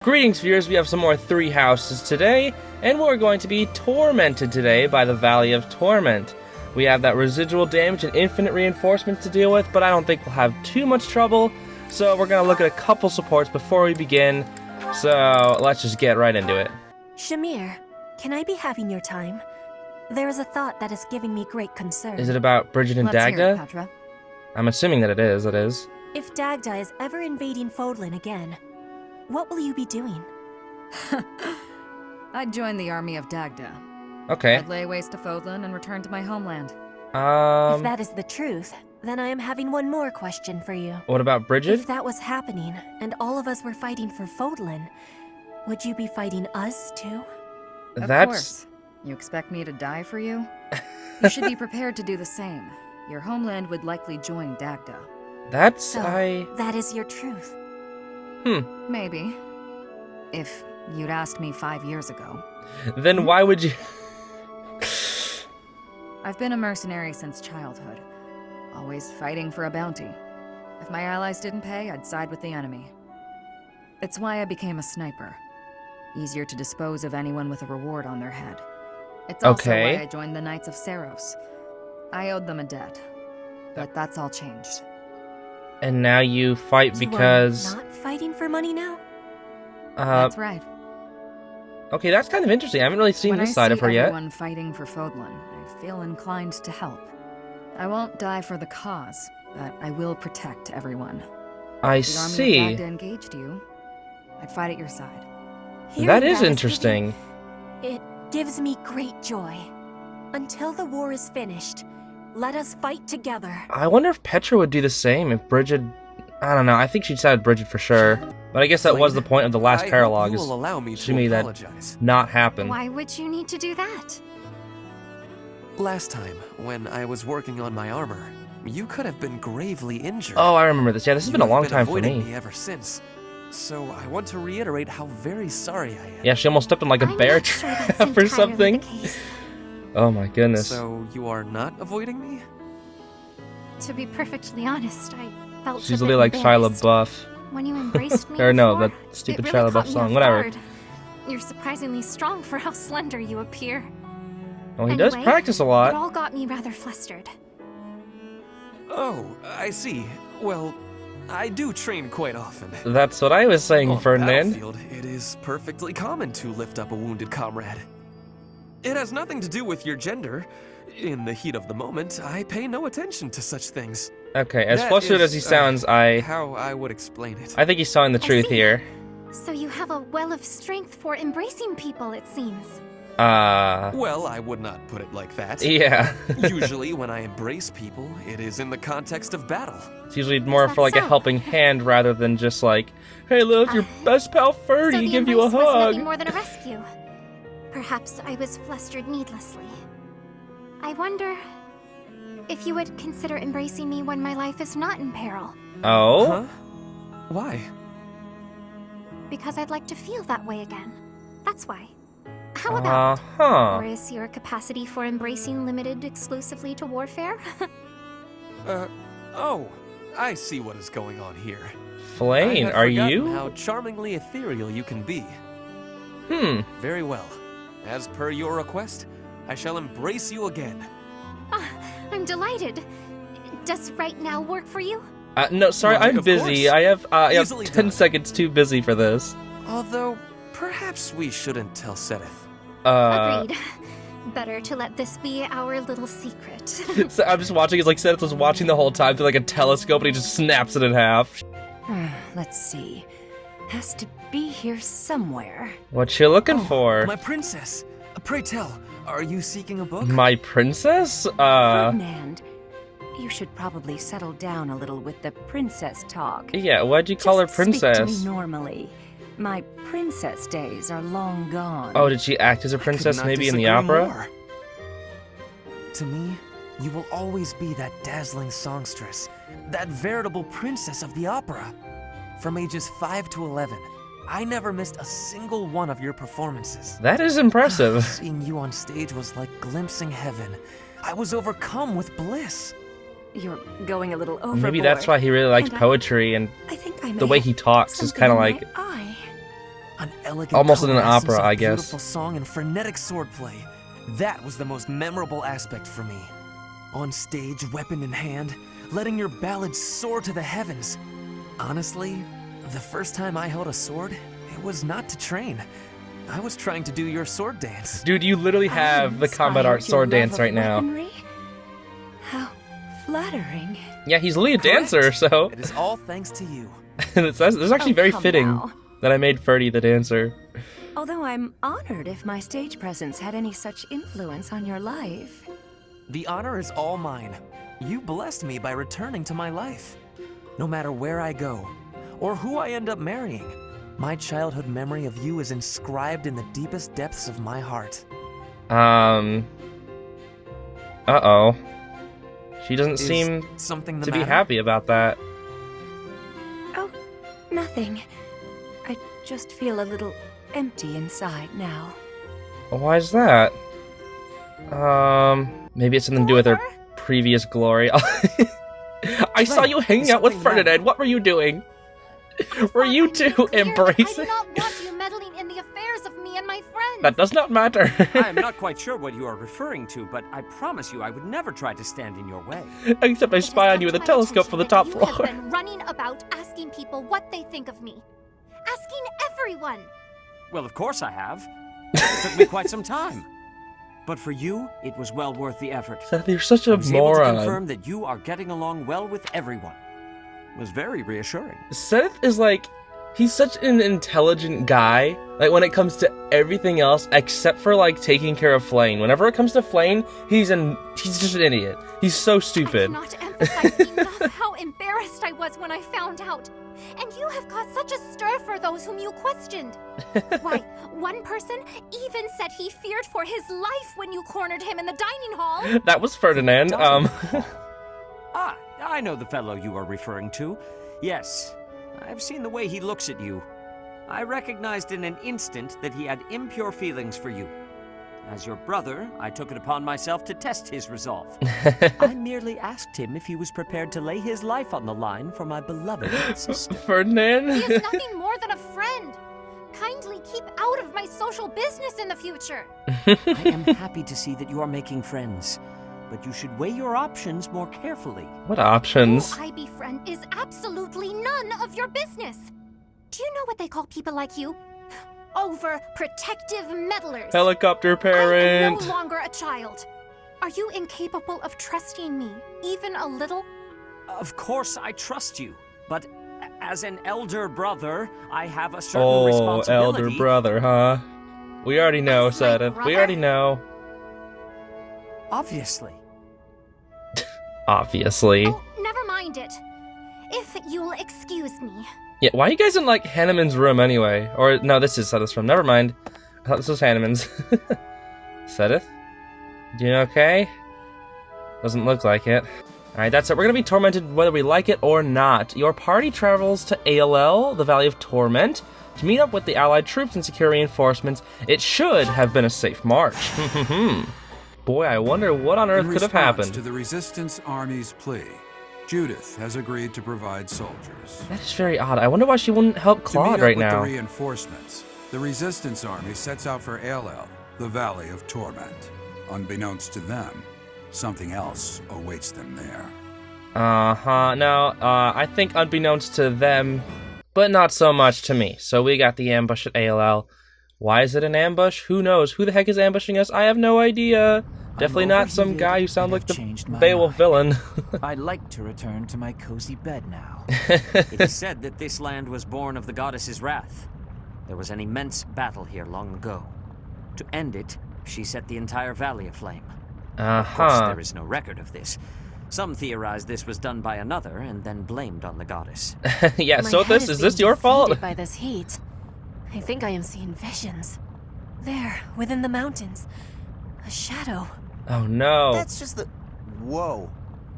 Greetings viewers, we have some more Three Houses today, and we're going to be tormented today by the Valley of Torment. We have that residual damage and infinite reinforcements to deal with, but I don't think we'll have too much trouble, so we're going to look at a couple supports before we begin, so let's just get right into it. Shamir, can I be having your time? There is a thought that is giving me great concern. Is it about Bridget and Let's hear it, Dagda? Petra. I'm assuming that it is. If Dagda is ever invading Fodlan again, what will you be doing? I'd join the army of Dagda. Okay. I'd lay waste to Fodlan and return to my homeland. If that is the truth, then I am having one more question for you. What about Bridget? If that was happening, and all of us were fighting for Fodlan, would you be fighting us too? Of course. You expect me to die for you? You should be prepared to do the same. Your homeland would likely join Dagda. That is your truth. Maybe. If you'd asked me 5 years ago. Then why would you... I've been a mercenary since childhood. Always fighting for a bounty. If my allies didn't pay, I'd side with the enemy. It's why I became a sniper. Easier to dispose of anyone with a reward on their head. It's also why I joined the Knights of Seros. I owed them a debt. But that's all changed. And now you fight because... You are not fighting for money now? That's right. Okay, that's kind of interesting. I haven't really seen this side of her yet. When I see everyone fighting for Fodlan, I feel inclined to help. I won't die for the cause, but I will protect everyone. I If the army see. of Dagda engaged you, I'd fight at your side. That is interesting. It gives me great joy. Until the war is finished, let us fight together. I wonder if Petra would do the same if Bridget... I don't know, I think she'd side with Bridget for sure. But I guess that was the point of the last paralogue, is to me that not happen. Why would you need to do that? Last time, when I was working on my armor, you could have been gravely injured. Oh, I remember this. Yeah, this has been a long time for avoiding me. ever since. So I want to reiterate how very sorry I am. Yeah, she almost stepped on like a bear trap or something. Oh my goodness. So you are not avoiding me? To be perfectly honest, I felt She's a a bit little like Shia embarrassed LaBeouf. when you embraced me Or no, before. that stupid It Shia really LaBeouf caught me song. off Whatever. guard. You're surprisingly strong for how slender you appear. Well, he does Anyway, practice a It lot. all got me rather flustered. Oh, I see. Well, I do train quite often. That's what I was saying, On the Ferdinand. battlefield, it is perfectly common to lift up a wounded comrade. It has nothing to do with your gender. In the heat of the moment, I pay no attention to such things. Okay, as That flustered as is, he sounds, I How I would explain it. think he's telling the I truth see. here. So you have a well of strength for embracing people, it seems. Well, I would not put it like that. Yeah. Usually, when I embrace people, it is in the context of battle. It's usually more Is for like that a so? helping hand rather than just like, hey, look, your best pal So Ferdy the give you a embrace was nothing hug. more than a rescue. Perhaps I was flustered needlessly. I wonder if you would consider embracing me when my life is not in peril. Oh? Huh? Why? Because I'd like to feel that way again. That's why. How about? Uh-huh. Or is your capacity for embracing limited exclusively to warfare? Oh, I see what is going on here. Flame, I had are forgotten you? how charmingly ethereal you can be. Very well. As per your request, I shall embrace you again. I'm delighted. Does right now work for you? No, sorry, Why, I'm of busy. course. I have Easily 10 done. seconds too busy for this. Although, perhaps we shouldn't tell Sedith. Agreed. Better to let this be our little secret. So I'm just watching, it's like Seth was watching the whole time through like a telescope and he just snaps it in half. Let's see. Has to be here somewhere. What you looking for? My princess! Pray tell, are you seeking a book? My princess? Ferdinand, you should probably settle down a little with the princess talk. Yeah, why'd you call her Just speak to princess? me normally. My princess days are long gone. Oh, did she act as a Could princess not maybe in the disagree opera? more. To me, you will always be that dazzling songstress, that veritable princess of the opera. From ages 5 to 11, I never missed a single one of your performances. That is impressive. Seeing you on stage was like glimpsing heaven. I was overcome with bliss. You're going a little overboard. Maybe that's why he really liked And I- poetry, and I think I may the way have he talks is something kind of in like... my eye. An elegant Almost in an coalescence opera, of I guess. beautiful song and frenetic swordplay. That was the most memorable aspect for me. On stage, weapon in hand, letting your ballad soar to the heavens. Honestly, the first time I held a sword, it was not to train. I was trying to do your sword dance. Dude, you literally have the combat art sword dance right now. How flattering. Yeah, he's lead dancer, so It is all thanks to you. it's actually very come fitting now. that I made Ferdy the dancer. Although I'm honored if my stage presence had any such influence on your life. The honor is all mine. You blessed me by returning to my life. No matter where I go, or who I end up marrying, my childhood memory of you is inscribed in the deepest depths of my heart. Uh-oh. She doesn't Is seem something the to be matter? happy about that. Oh, nothing. I just feel a little empty inside now. Why is that? Maybe it's something to do with her previous glory. I saw you hanging out with something the matter? Ferdinand. What were you doing? Were you two I do embracing? not want you meddling in the affairs of me and my friends. That does not matter. I am not quite sure what you are referring to, but I promise you I would never try to stand in your way. Except I It has spy on come you with to a my telescope from the attention top that floor. You have been running about asking people what they think of me. Asking everyone. Well, of course I have. It took me quite some time. But for you, it was well worth the effort. Seth, you're such I a was able to moron. confirm that you are getting along well with everyone. It was very reassuring. Seth is like, he's such an intelligent guy. Like when it comes to everything else, except for like taking care of Flane. Whenever it comes to Flane, he's just an idiot. He's so stupid. I cannot emphasize enough how embarrassed I was when I found out. And you have caused such a stir for those whom you questioned. Why, one person even said he feared for his life when you cornered him in the dining hall. That was Ferdinand. Ah, I know the fellow you are referring to. Yes, I've seen the way he looks at you. I recognized in an instant that he had impure feelings for you. As your brother, I took it upon myself to test his resolve. I merely asked him if he was prepared to lay his life on the line for my beloved sister. Ferdinand? He is nothing more than a friend. Kindly keep out of my social business in the future. I am happy to see that you are making friends, but you should weigh your options more carefully. What options? Who I befriend is absolutely none of your business. Do you know what they call people like you? Overprotective meddlers. Helicopter I am parent. no longer a child. Are you incapable of trusting me, even a little? Of course I trust you, but as an elder brother, I have a certain responsibility. Elder brother, huh? We already know, As my Sedith. We brother? already know. Obviously. Obviously. Oh, never mind it. If you'll excuse me. Yeah, why are you guys in, like, Hanneman's room anyway? Or, no, this is Sedith's room. Never mind. I thought this was Hanneman's. Sedith? Doing okay? Doesn't look like it. Alright, that's it. We're gonna be tormented whether we like it or not. Your party travels to ALL, the Valley of Torment, to meet up with the allied troops and secure reinforcements. It should have been a safe march. Boy, I wonder what on earth could have happened. To the Resistance Army's plea, Judith has agreed to provide soldiers. That is very odd. I wonder why she wouldn't help To meet Claude up right with now. the reinforcements, the Resistance Army sets out for ALL, the Valley of Torment. Unbeknownst to them, something else awaits them there. Uh-huh. No, I think unbeknownst to them, but not so much to me. So we got the ambush at ALL. Why is it an ambush? Who knows? Who the heck is ambushing us? I have no idea. Definitely not some guy who sounds like the Beowulf villain. I'd like to return to my cozy bed now. It is said that this land was born of the goddess's wrath. There was an immense battle here long ago. To end it, she set the entire valley aflame. Of course, there is no record of this. Some theorize this was done by another and then blamed on the goddess. Yeah, My so head is is this being your fault? defeated by this heat. I think I am seeing visions. There, within the mountains. A shadow. Oh no. That's just the... Whoa.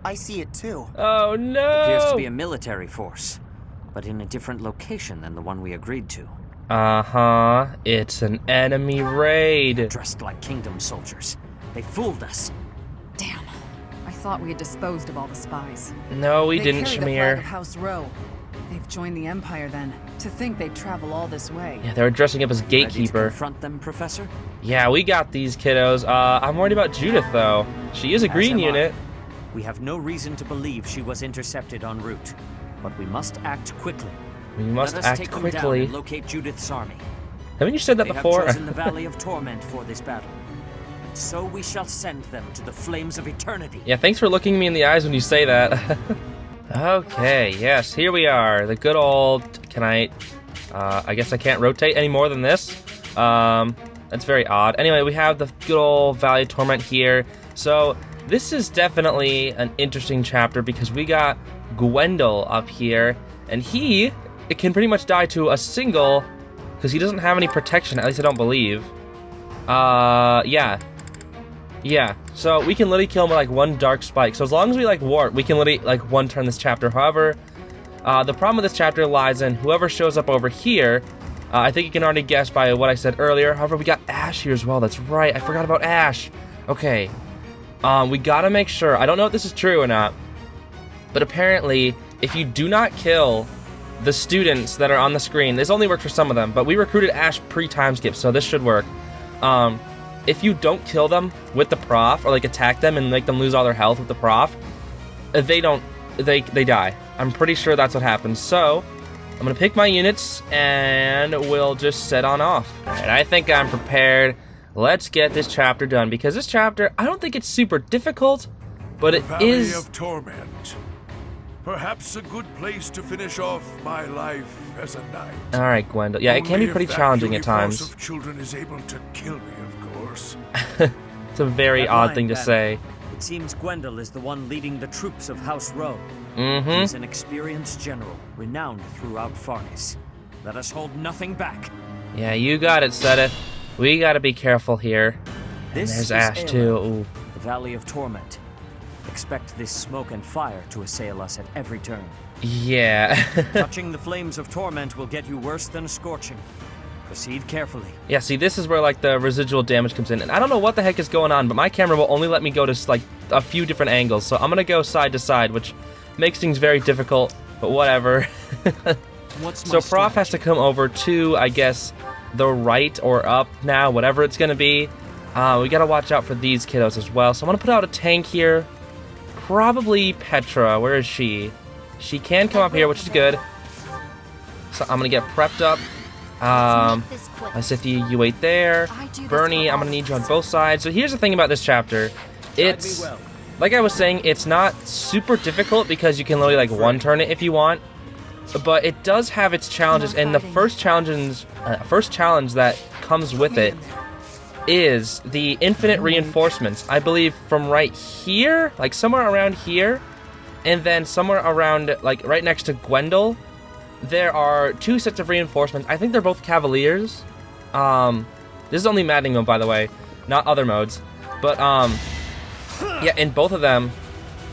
I see it too. Oh no! Appears to be a military force, but in a different location than the one we agreed to. Uh-huh. It's an enemy raid. Dressed like kingdom soldiers. They fooled us. Damn. I thought we had disposed of all the spies. No, we They didn't, carry the flag of Shamir. House Row. They've joined the Empire then. To think they'd travel all this way. Yeah, they're dressing up as Ready to gatekeeper. confront them, Professor? Yeah, we got these kiddos. I'm worried about Judith, though. She is a green As am I. unit. We have no reason to believe she was intercepted en route, but we must act quickly. We must Let us act take them down quickly. and locate Judith's army. Haven't you said that They before? have chosen the Valley of Torment for this battle, and so we shall send them to the flames of eternity. Yeah, thanks for looking me in the eyes when you say that. Okay, yes, here we are. The good old... Can I guess I can't rotate any more than this. That's very odd. Anyway, we have the good old Valley of Torment here. So, this is definitely an interesting chapter because we got Gwendol up here. And it can pretty much die to a single... Because he doesn't have any protection, at least I don't believe. Yeah. Yeah, so we can literally kill him with, like, one dark spike. So as long as we, like, warp, we can literally, like, one-turn this chapter. However, the problem with this chapter lies in whoever shows up over here. I think you can already guess by what I said earlier. However, we got Ash here as well. That's right, I forgot about Ash. Okay, we gotta make sure. I don't know if this is true or not. But apparently, if you do not kill the students that are on the screen, this only works for some of them, but we recruited Ash pre-time skip, so this should work. If you don't kill them with the prof, or like attack them and make them lose all their health with the prof, they die. I'm pretty sure that's what happens. So, I'm gonna pick my units and we'll just set on off. Alright, I think I'm prepared. Let's get this chapter done, because this chapter, I don't think it's super difficult, but it is... Valley of Torment. Perhaps a good place to finish off my life as a knight. Alright, Gwendol. Yeah, it can be pretty challenging at times. Of children is able to kill me, of course. It's a very odd thing to say. It seems Gwendol is the one leading the troops of House Rowe. Mm-hmm. He's an experienced general, renowned throughout Farnes. Let us hold nothing back. Yeah, you got it, Sedith. We gotta be careful here. And This there's is Ash, too. Ooh. The Valley of Torment. Expect this smoke and fire to assail us at every turn. Yeah. Touching the flames of torment will get you worse than a scorching. Proceed carefully. Yeah, see, this is where, like, the residual damage comes in. And I don't know what the heck is going on, but my camera will only let me go to, like, a few different angles. So I'm gonna go side to side, which makes things very difficult, but whatever. So Prof has to come over to, I guess, the right or up now, whatever it's gonna be. We gotta watch out for these kiddos as well. So I'm gonna put out a tank here. Probably Petra. Where is she? She can come up here, which is good. So I'm gonna get prepped up. Lysithia, you wait there. Bernie, I'm gonna need you on both sides. So here's the thing about this chapter. It's, like I was saying, it's not super difficult because you can literally, like, one-turn it if you want. But it does have its challenges, and the first challenge that comes with it is the infinite reinforcements. I believe from right here, like somewhere around here, and then somewhere around, like, right next to Gwendol, there are two sets of reinforcements. I think they're both Cavaliers. This is only Maddening mode, by the way, not other modes. But, yeah, in both of them,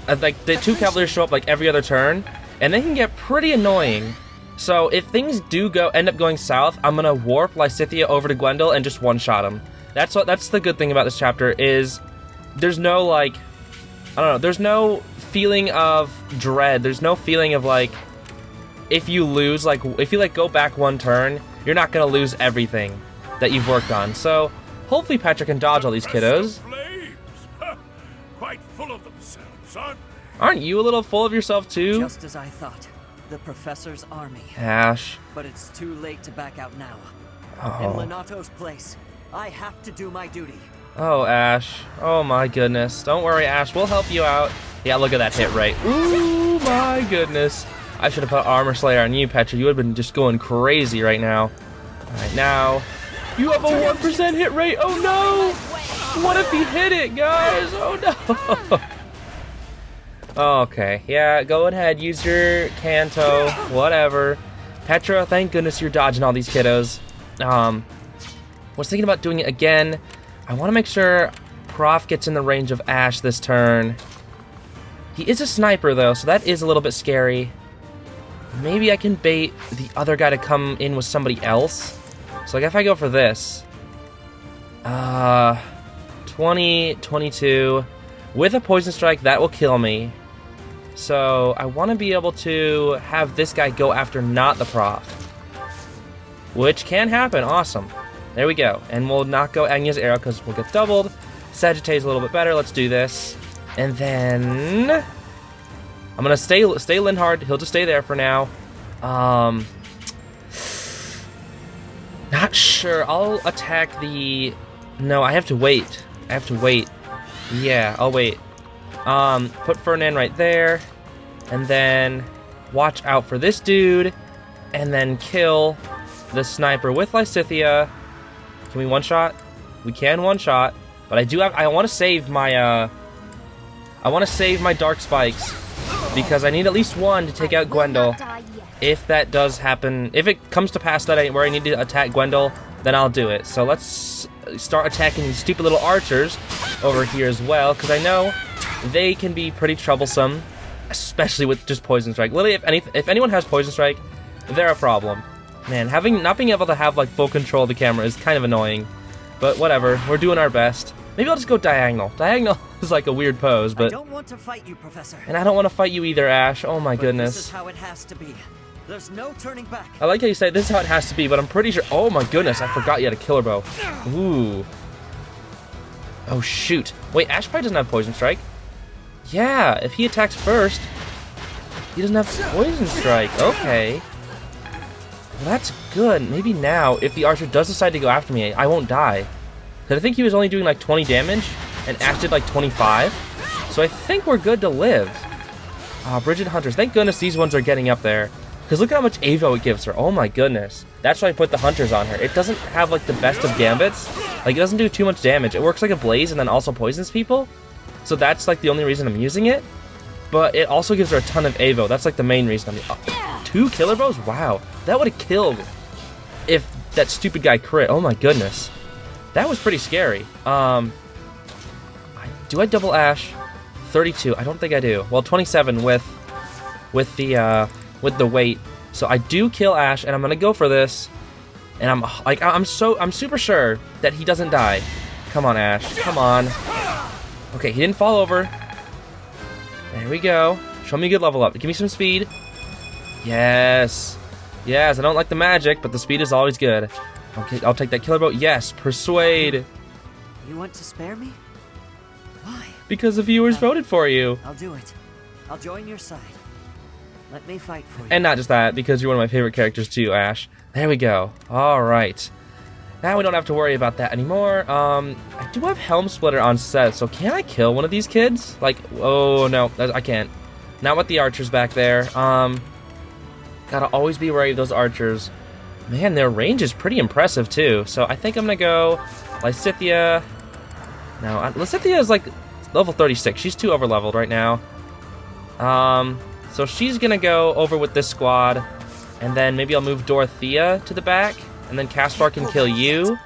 like, the two Cavaliers show up, like, every other turn, and they can get pretty annoying. So, if things do end up going south, I'm gonna warp Lysithia over to Gwendol and just one-shot him. That's the good thing about this chapter, is there's no, like, I don't know, there's no feeling of dread. There's no feeling of, like, if you lose, like, if you, like, go back one turn, you're not gonna lose everything that you've worked on. So, hopefully Petra can dodge all these kiddos. Quite full of themselves, aren't Aren't you a little full of yourself, too? Just as I thought. The Professor's army. Ash. But it's too late to back out now. Oh. In Lenato's place, I have to do my duty. Oh, Ash. Oh, my goodness. Don't worry, Ash. We'll help you out. Yeah, look at that hit rate. Ooh, my goodness. I should have put Armor Slayer on you, Petra. You would have been just going crazy right now. Alright, now. You have a 1% hit rate. Oh, no. What if he hit it, guys? Oh, no. Okay, yeah, go ahead, use your Kanto, whatever. Petra, thank goodness you're dodging all these kiddos. Was thinking about doing it again. I want to make sure Prof gets in the range of Ash this turn. He is a sniper, though, so that is a little bit scary. Maybe I can bait the other guy to come in with somebody else. So, like, if I go for this. 20, 22. With a Poison Strike, that will kill me. So I want to be able to have this guy go after not the prof. Which can happen. Awesome. There we go. And we'll not go Agnia's arrow because we'll get doubled. Sagittarius a little bit better. Let's do this. And then I'm going to stay Linhard. He'll just stay there for now. Not sure. I'll attack the... No, I have to wait. Yeah, I'll wait. Put Ferdinand right there. And then watch out for this dude. And then kill the sniper with Lysithea. Can we one-shot? We can one-shot. But I want to save my, Dark Spikes. Because I need at least one to take out Gwendol. If that does happen, if it comes to pass that where I need to attack Gwendol, then I'll do it. So let's start attacking these stupid little archers over here as well, because I know they can be pretty troublesome, especially with just Poison Strike. Literally, if anyone has Poison Strike, they're a problem. Man, not being able to have like full control of the camera is kind of annoying, but whatever. We're doing our best. Maybe I'll just go diagonal. Diagonal is like a weird pose, but I don't want to fight you, Professor. And I don't want to fight you either, Ash. Oh my goodness. This is how it has to be. There's no turning back. I like how you say this is how it has to be, but I'm pretty sure... Oh my goodness, I forgot you had a killer bow. Ooh. Oh shoot. Wait, Ash probably doesn't have Poison Strike. Yeah, if he attacks first, he doesn't have Poison Strike. Okay. Well, that's good. Maybe now, if the archer does decide to go after me, I won't die. Because I think he was only doing like 20 damage, and Ash did like 25. So I think we're good to live. Bridget Hunters. Thank goodness these ones are getting up there. Because look at how much AVO it gives her. Oh my goodness. That's why I put the Hunters on her. It doesn't have like the best of gambits. Like it doesn't do too much damage. It works like a blaze and then also poisons people. So that's like the only reason I'm using it. But it also gives her a ton of AVO. That's like the main reason I'm... 2 killer bows? Wow. That would have killed if that stupid guy crit. Oh my goodness. That was pretty scary. Do I double Ash? 32. I don't think I do. Well, 27 with the weight. So I do kill Ash, and I'm gonna go for this. And I'm super sure that he doesn't die. Come on, Ash. Come on. Okay, he didn't fall over. There we go. Show me a good level up. Give me some speed. Yes. Yes, I don't like the magic, but the speed is always good. Okay, I'll take that killer bow. Yes, persuade. You want to spare me? Why? Because the viewers voted for you. I'll do it. I'll join your side. Let me fight for you. And not just that, because you're one of my favorite characters too, Ash. There we go. Alright. Now we don't have to worry about that anymore. I do have Helm Splitter on set, so can I kill one of these kids? Like, oh no, I can't. Not with the archers back there. Gotta always be wary of those archers. Man, their range is pretty impressive too. So I think I'm gonna go Lysithea. No, Lysithea is like level 36. She's too over-leveled right now. So she's gonna go over with this squad, and then maybe I'll move Dorothea to the back, and then Caspar can kill you.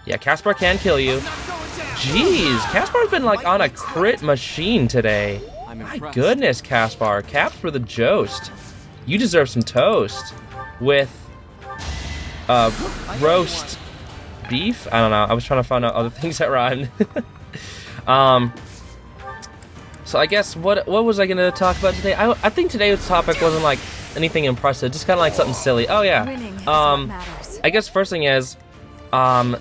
Yeah, Caspar can kill you. Jeez, Caspar's been like on a crit machine today. My goodness, Caspar. Caps for the Jost. You deserve some toast with roast beef. I don't know. I was trying to find out other things that rhymed. So I guess what was I gonna talk about today? I think today's topic wasn't like anything impressive, just kind of like something silly. Oh yeah. I guess first thing is,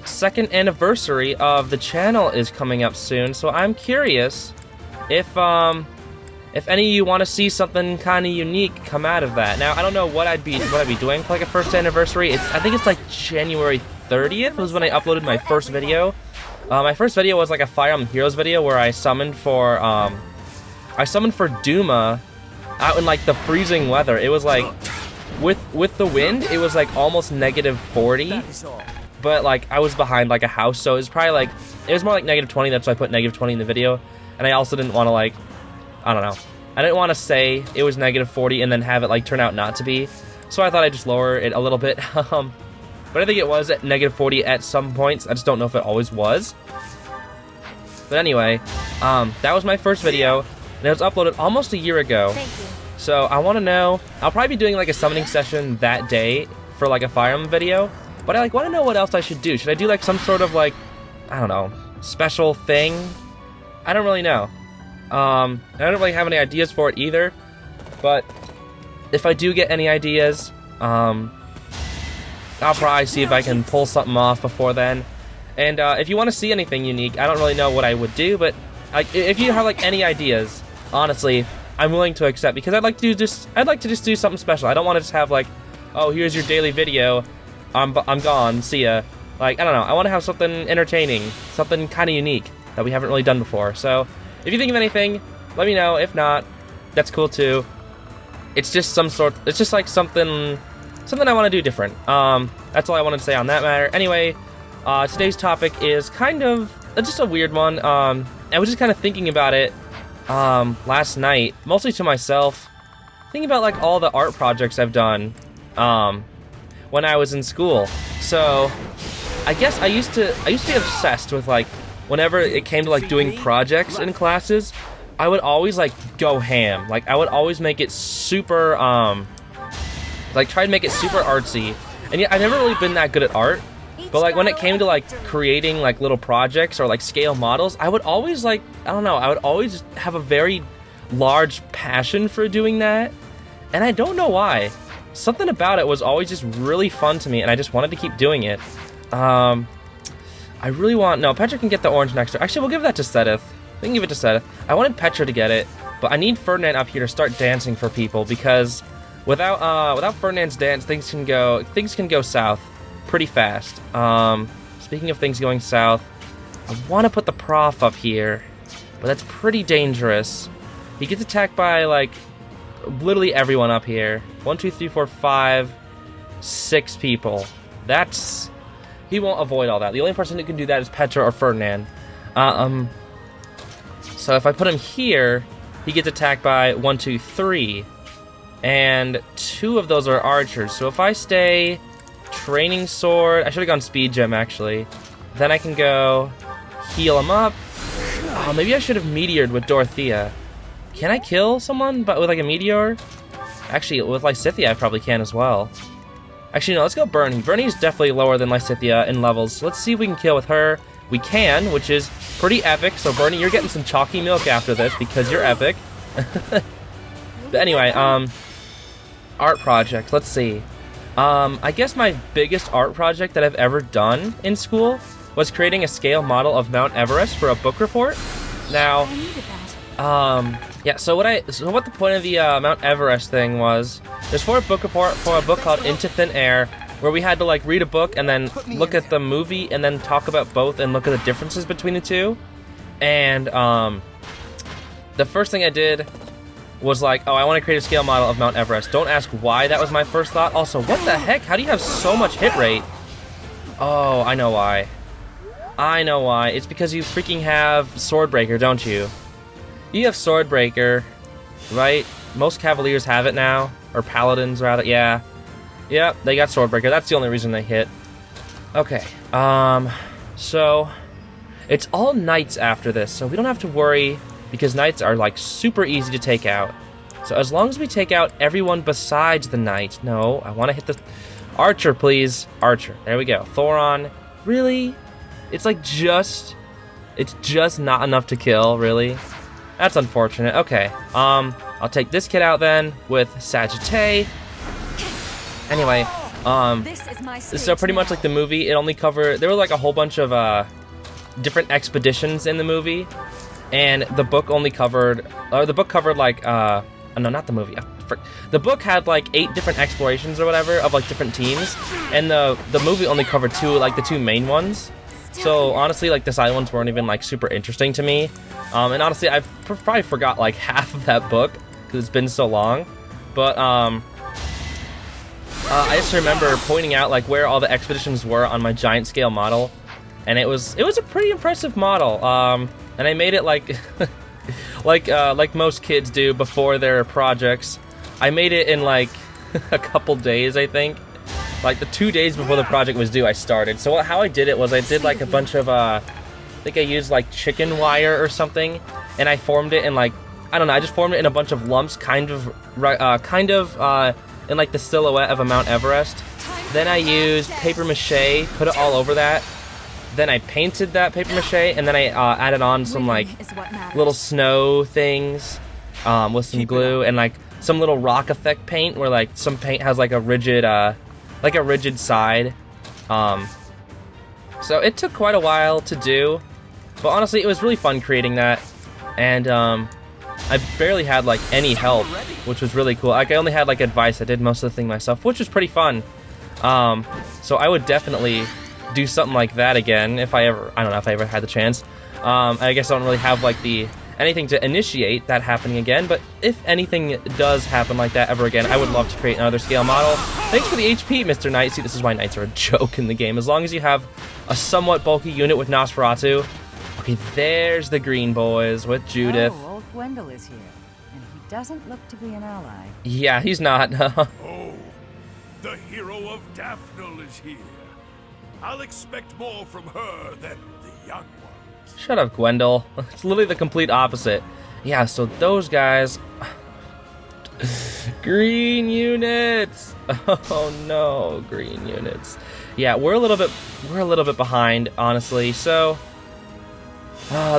second anniversary of the channel is coming up soon, so I'm curious if any of you want to see something kind of unique come out of that. Now I don't know what I'd be doing for like a first anniversary. I think it's like January 30th was when I uploaded my first video. My first video was like a Fire Emblem Heroes video where I summoned for Duma out in like the freezing weather. It was like with the wind, it was like almost -40. But like I was behind like a house, so it was probably like it was more like -20. That's why I put -20 in the video. And I also didn't want to like, I don't know. I didn't want to say it was -40 and then have it like turn out not to be. So I thought I'd just lower it a little bit. But I think it was at -40 at some points. I just don't know if it always was. But anyway, that was my first video, and it was uploaded almost a year ago. So I want to know, I'll probably be doing like a summoning session that day for like a Fire Emblem video, but I like want to know what else I should do. Should I do like some sort of like, I don't know, special thing? I don't really know. I don't really have any ideas for it either, but if I do get any ideas, I'll probably see if I can pull something off before then. And if you want to see anything unique, I don't really know what I would do, but if you have like any ideas, honestly, I'm willing to accept, because I'd like to just do something special. I don't want to just have like, oh, here's your daily video, I'm gone, see ya. Like, I don't know, I want to have something entertaining, something kind of unique that we haven't really done before. So if you think of anything, let me know. If not, that's cool too. It's just it's just like something I want to do different. That's all I wanted to say on that matter. Anyway, today's topic is kind of just a weird one. I was just kind of thinking about it last night, mostly to myself, thinking about like all the art projects I've done when I was in school. So I guess I used to be obsessed with like, whenever it came to like doing projects in classes, I would always like go ham. Like I would always make it super like try to make it super artsy. And yet I've never really been that good at art. But like when it came to like creating like little projects or like scale models, I would always like, I don't know, I would always have a very large passion for doing that. And I don't know why. Something about it was always just really fun to me, and I just wanted to keep doing it. I really want... No, Petra can get the orange next to... Actually, we'll give that to Sedith. We can give it to Sedith. I wanted Petra to get it, but I need Ferdinand up here to start dancing for people, because without Ferdinand's dance, things can go south pretty fast. Speaking of things going south, I want to put the prof up here, but that's pretty dangerous. He gets attacked by, like, literally everyone up here. 1, 2, 3, 4, 5, 6 people. That's... He won't avoid all that. The only person who can do that is Petra or Ferdinand. So if I put him here, he gets attacked by 1, 2, 3. And 2 of those are archers. So if I stay training sword... I should have gone speed gem, actually. Then I can go heal him up. Oh, maybe I should have meteored with Dorothea. Can I kill someone with like a meteor? Actually, with Lysithea I probably can as well. Actually, no, let's go Bernie. Bernie's definitely lower than Lysithea in levels. So let's see if we can kill with her. We can, which is pretty epic. So Bernie, you're getting some chalky milk after this because you're epic. But anyway, art projects. Let's see. I guess my biggest art project that I've ever done in school was creating a scale model of Mount Everest for a book report. Now, yeah, so what the point of the Mount Everest thing was, there's for a book report for a book called Into Thin Air, where we had to like read a book and then look at the movie and then talk about both and look at the differences between the two. And the first thing I did was like, oh, I want to create a scale model of Mount Everest. Don't ask why that was my first thought. Also, what the heck? How do you have so much hit rate? Oh, I know why. I know why. It's because you freaking have Swordbreaker, don't you? You have Swordbreaker, right? Most Cavaliers have it now. Or Paladins, rather. Yeah. Yep, they got Swordbreaker. That's the only reason they hit. Okay. So... It's all knights after this, so we don't have to worry, because knights are, like, super easy to take out. So as long as we take out everyone besides the knight... No, I want to hit the... Archer, please. Archer. There we go. Thoron. Really? It's, like, just... It's just not enough to kill, really? That's unfortunate. Okay. I'll take this kid out then with Sagittae. Anyway, so pretty much like the movie, it only covered... There were like a whole bunch of different expeditions in the movie, and the book only covered... Or the book covered like... no, not the movie. The book had like 8 different explorations or whatever of like different teams, and the movie only covered 2, like the 2 main ones. So honestly, like the side ones weren't even like super interesting to me. And honestly, I've probably forgot like half of that book because it's been so long. But I just remember pointing out like where all the expeditions were on my giant scale model, and it was a pretty impressive model. And I made it like like most kids do before their projects. I made it in like a couple days, I think. Like the 2 days before the project was due, I started. So how I did it was I did like a bunch of I think I used like chicken wire or something, and I formed it in like, I don't know, I just formed it in a bunch of lumps, kind of in like the silhouette of a Mount Everest. Then I used paper mache, put it all over that, then I painted that paper mache, and then I added on some like is what matters. little snow things with some glue and like some little rock effect paint where like some paint has like a rigid side. So it took quite a while to do, but honestly it was really fun creating that, and I barely had like any help, which was really cool. Like I only had like advice. I did most of the thing myself, which was pretty fun. So I would definitely do something like that again if I don't know if I ever had the chance. I guess I don't really have like anything to initiate that happening again, but if anything does happen like that ever again, I would love to create another scale model. Thanks for the HP, Mr. Knight. See, this is why Knights are a joke in the game. As long as you have a somewhat bulky unit with Nosferatu. Okay, there's the green boys with Judith. Oh, old Gwendol is here, and he doesn't look to be an ally. Yeah, he's not. Oh, the hero of Daphne is here. I'll expect more from her than the young ones. Shut up, Gwendol. It's literally the complete opposite. Yeah, so those guys... green units! Oh no, green units. Yeah, we're a little bit behind, honestly, so...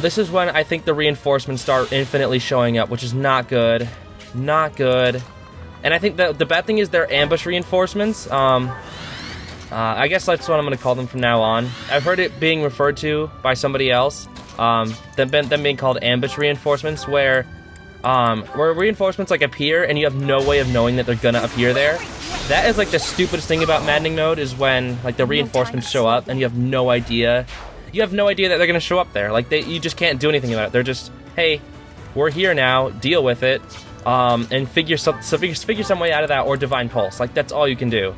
this is when I think the reinforcements start infinitely showing up, which is not good. Not good. And I think that the bad thing is they're ambush reinforcements. I guess that's what I'm going to call them from now on. I've heard it being referred to by somebody else, them being called ambush reinforcements, where reinforcements like appear and you have no way of knowing that they're going to appear there. That is like the stupidest thing about Maddening mode, is when like the reinforcements show up and you have no idea. You have no idea that they're going to show up there. Like you just can't do anything about it. They're just, hey, we're here now, deal with it, and figure some way out of that, or Divine Pulse. Like that's all you can do.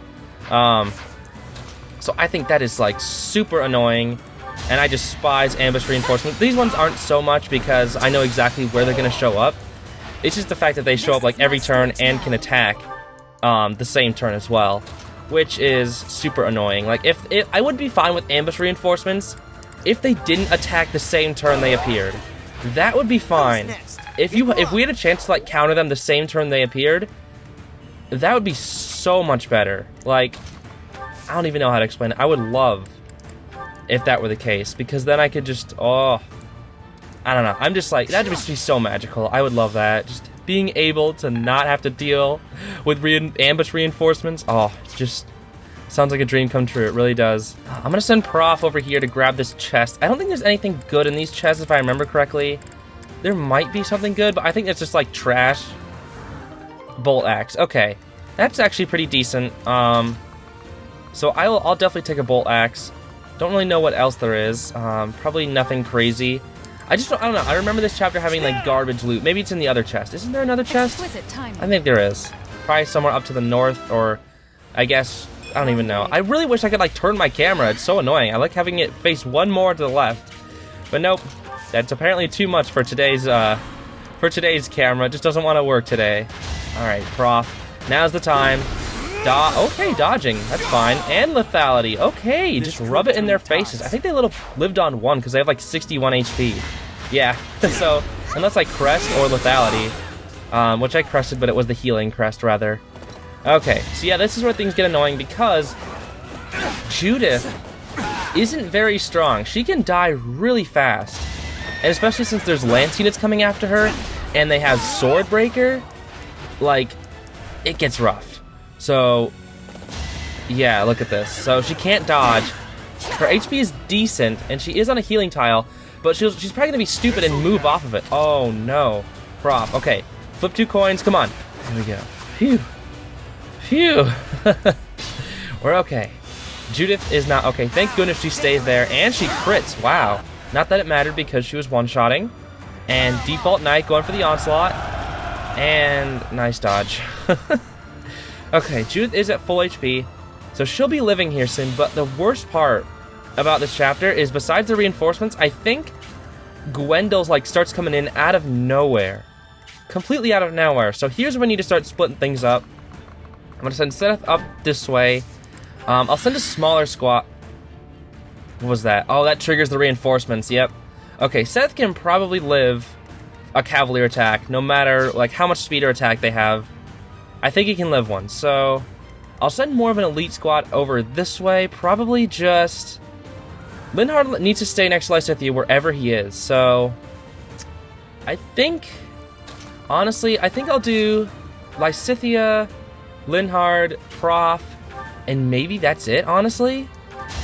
So I think that is like super annoying, and I despise ambush reinforcements. These ones aren't so much because I know exactly where they're going to show up. It's just the fact that they show up like every turn and can attack the same turn as well, which is super annoying. Like if I would be fine with ambush reinforcements if they didn't attack the same turn they appeared. That would be fine. If we had a chance to like counter them the same turn they appeared, that would be so much better. Like, I don't even know how to explain it. I would love if that were the case, because then I could just, I don't know. I'm just like, that'd just be so magical. I would love that. Just being able to not have to deal with ambush reinforcements. Oh, just sounds like a dream come true. It really does. I'm gonna send Prof over here to grab this chest. I don't think there's anything good in these chests, if I remember correctly. There might be something good, but I think it's just like trash. Bolt axe. Okay, that's actually pretty decent. So I'll definitely take a bolt axe. Don't really know what else there is. Probably nothing crazy. I don't know. I remember this chapter having like garbage loot. Maybe it's in the other chest. Isn't there another chest? I think there is. Probably somewhere up to the north, or I guess, I don't even know. I really wish I could like turn my camera. It's so annoying. I like having it face one more to the left. But nope. That's apparently too much for today's camera. It just doesn't want to work today. Alright, Prof. Now's the time. Okay, dodging. That's fine. And lethality. Okay, just rub it in their faces. I think they lived on 1 because they have like 61 HP. Yeah, so unless I crest or lethality, which I crested, but it was the healing crest rather. Okay, so yeah, this is where things get annoying because Judith isn't very strong. She can die really fast, and especially since there's lance units coming after her and they have sword breaker, like it gets rough. So, yeah, look at this. So she can't dodge. Her HP is decent, and she is on a healing tile, but she's probably going to be stupid and move off of it. Oh, no. Prof. Okay. Flip 2 coins. Come on. There we go. Phew. Phew. We're okay. Judith is not okay. Thank goodness she stays there, and she crits. Wow. Not that it mattered because she was one-shotting. And default knight going for the onslaught. And nice dodge. Okay, Judith is at full HP, so she'll be living here soon, but the worst part about this chapter is, besides the reinforcements, I think Gwendol's like starts coming in out of nowhere. Completely out of nowhere. So here's when you need to start splitting things up. I'm going to send Seth up this way. I'll send a smaller squad. What was that? Oh, that triggers the reinforcements, yep. Okay, Seth can probably live a cavalier attack, no matter like how much speed or attack they have. I think he can live one, so I'll send more of an elite squad over this way. Probably just Linhard needs to stay next to Lysithea wherever he is, so I think, honestly, I think I'll do Lysithea, Linhard, Prof, and maybe that's it, honestly.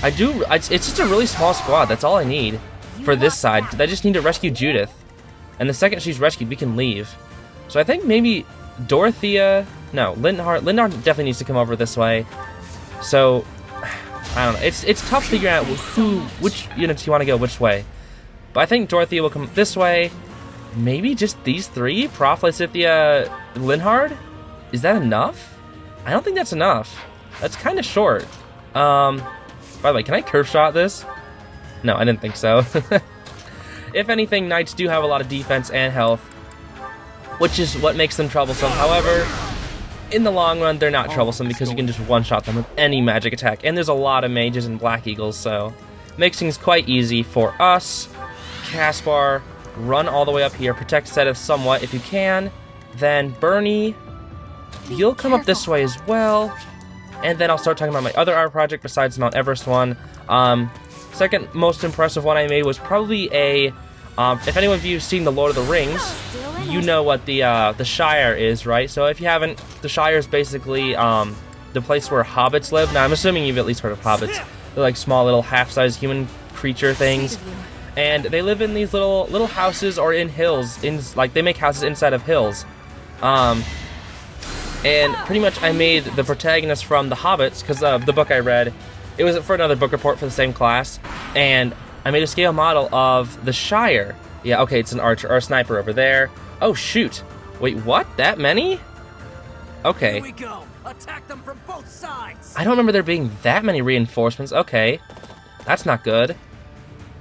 It's just a really small squad, that's all I need for this side. I just need to rescue Judith, and the second she's rescued, we can leave. So I think maybe Linhard definitely needs to come over this way. So, I don't know, it's tough figuring out which units you want to go which way. But I think Dorothea will come this way. Maybe just these three? Prof, Lysithea, Linhard? Is that enough? I don't think that's enough. That's kind of short. By the way, can I curve shot this? No, I didn't think so. If anything, Knights do have a lot of defense and health, which is what makes them troublesome. However, in the long run, they're not troublesome because you can just one-shot them with any magic attack. And there's a lot of mages and Black Eagles, so makes things quite easy for us. Caspar, run all the way up here, protect Sedith somewhat if you can. Then Bernie, you'll come up this way as well. And then I'll start talking about my other art project besides the Mount Everest one. Second most impressive one I made was probably a, if anyone of you have seen The Lord of the Rings, you know what the Shire is, right? So if you haven't, the Shire is basically the place where hobbits live. Now I'm assuming you've at least heard of hobbits. They're like small little half-sized human creature things. And they live in these little houses or in hills. Like they make houses inside of hills. And pretty much I made the protagonist from The Hobbits, because the book I read, it was for another book report for the same class, and I made a scale model of the Shire. Yeah, okay, it's an archer or a sniper over there. Oh shoot! Wait, what? That many? Okay. Here we go. Attack them from both sides. I don't remember there being that many reinforcements. Okay, that's not good.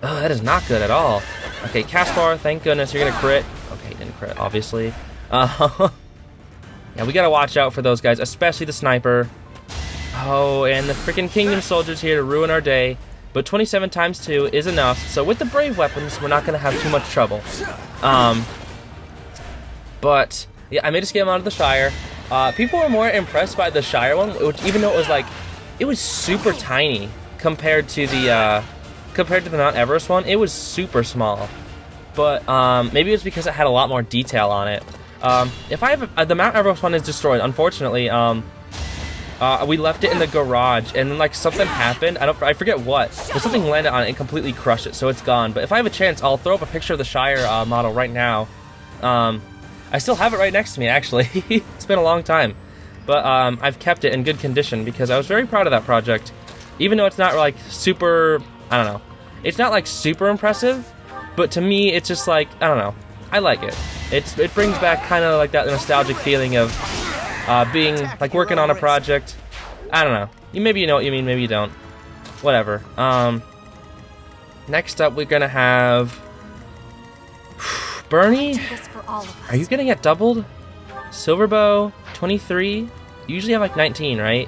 Oh, that is not good at all. Okay, Caspar, thank goodness you're gonna crit. Okay, didn't crit, obviously. Yeah, we gotta watch out for those guys, especially the sniper. Oh, and the freaking Kingdom Soldier's here to ruin our day. But 27 times 2 is enough, so with the brave weapons, we're not gonna have too much trouble. But yeah, I made a scale out of the Shire. People were more impressed by the Shire one, which, even though it was super tiny compared to the Mount Everest one. It was super small, but maybe it's because it had a lot more detail on it. If I have the Mount Everest one is destroyed, unfortunately. We left it in the garage, and then like something happened. I forget what, but something landed on it and completely crushed it, so it's gone. But if I have a chance, I'll throw up a picture of the Shire model right now. I still have it right next to me, actually. It's been a long time, but I've kept it in good condition because I was very proud of that project. Even though it's not like super, I don't know, it's not like super impressive, but to me, it's just like, I don't know, I like it. It brings back kind of like that nostalgic feeling of being like working on a project. I don't know. Maybe you know what you mean, maybe you don't. Whatever. Next up, we're gonna have Bernie. Are you gonna get doubled? Silverbow 23. You usually have like 19, right?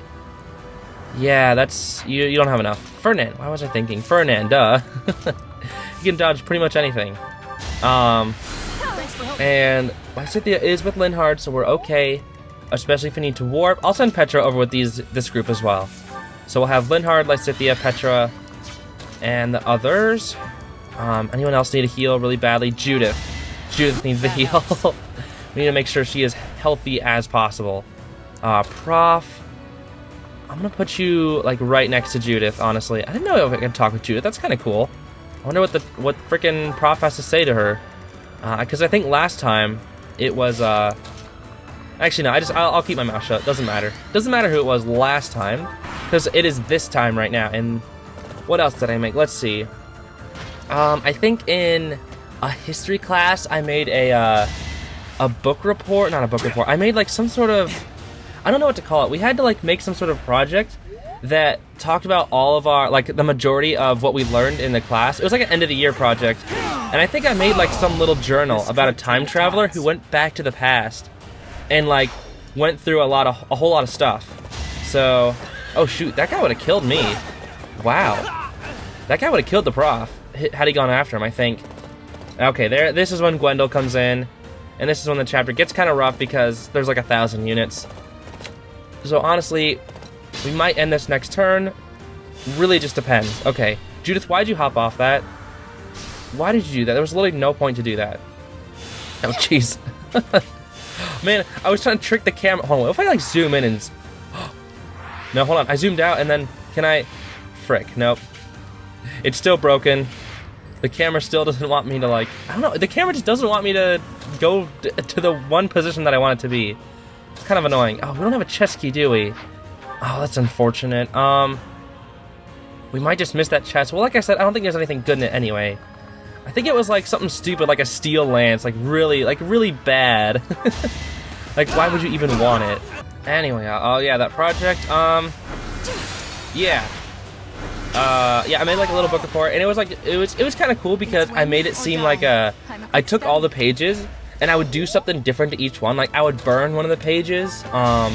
Yeah, that's you don't have enough. Fernand. Why was I thinking Fernand? Duh. You can dodge pretty much anything. And Lysithea is with Linhard, so we're okay. Especially if we need to warp. I'll send Petra over with this group as well. So we'll have Linhard, Lysithea, Petra, and the others. Anyone else need a heal really badly? Judith. Judith needs the heal. We need to make sure she is healthy as possible. Prof. I'm gonna put you like right next to Judith, honestly. I didn't know if I could talk with Judith. That's kind of cool. I wonder what frickin' Prof has to say to her. Because I think last time it was actually no, I'll keep my mouth shut. Doesn't matter. Doesn't matter who it was last time, because it is this time right now. And what else did I make? Let's see. I think in a history class I made a book report. Not a book report. I made like some sort of, I don't know what to call it. We had to like make some sort of project that talked about all of our, like the majority of what we learned in the class. It was like an end of the year project. And I think I made like some little journal about a time traveler who went back to the past and like went through a whole lot of stuff. So, oh shoot, that guy would have killed me. Wow. That guy would have killed the Prof had he gone after him, I think. Okay, this is when Gwendol comes in, and this is when the chapter gets kind of rough because there's like 1,000 units. So honestly, we might end this next turn. Really just depends. Okay, Judith, why'd you hop off that? Why did you do that? There was literally no point to do that. Oh, jeez. Man, I was trying to trick the camera. Hold on, what if I like zoom in and... No, hold on. I zoomed out and then... Can I... Frick, nope. It's still broken. The camera still doesn't want me to like... I don't know. The camera just doesn't want me to go to the one position that I want it to be. It's kind of annoying. Oh, we don't have a chest key, do we? Oh, that's unfortunate. We might just miss that chest. Well, like I said, I don't think there's anything good in it anyway. I think it was like something stupid, like a steel lance, like really bad. Like, why would you even want it? Anyway, oh yeah, that project. Yeah. Yeah, I made like a little book report, and it was like it was kind of cool because I made it seem like I took all the pages and I would do something different to each one. Like I would burn one of the pages to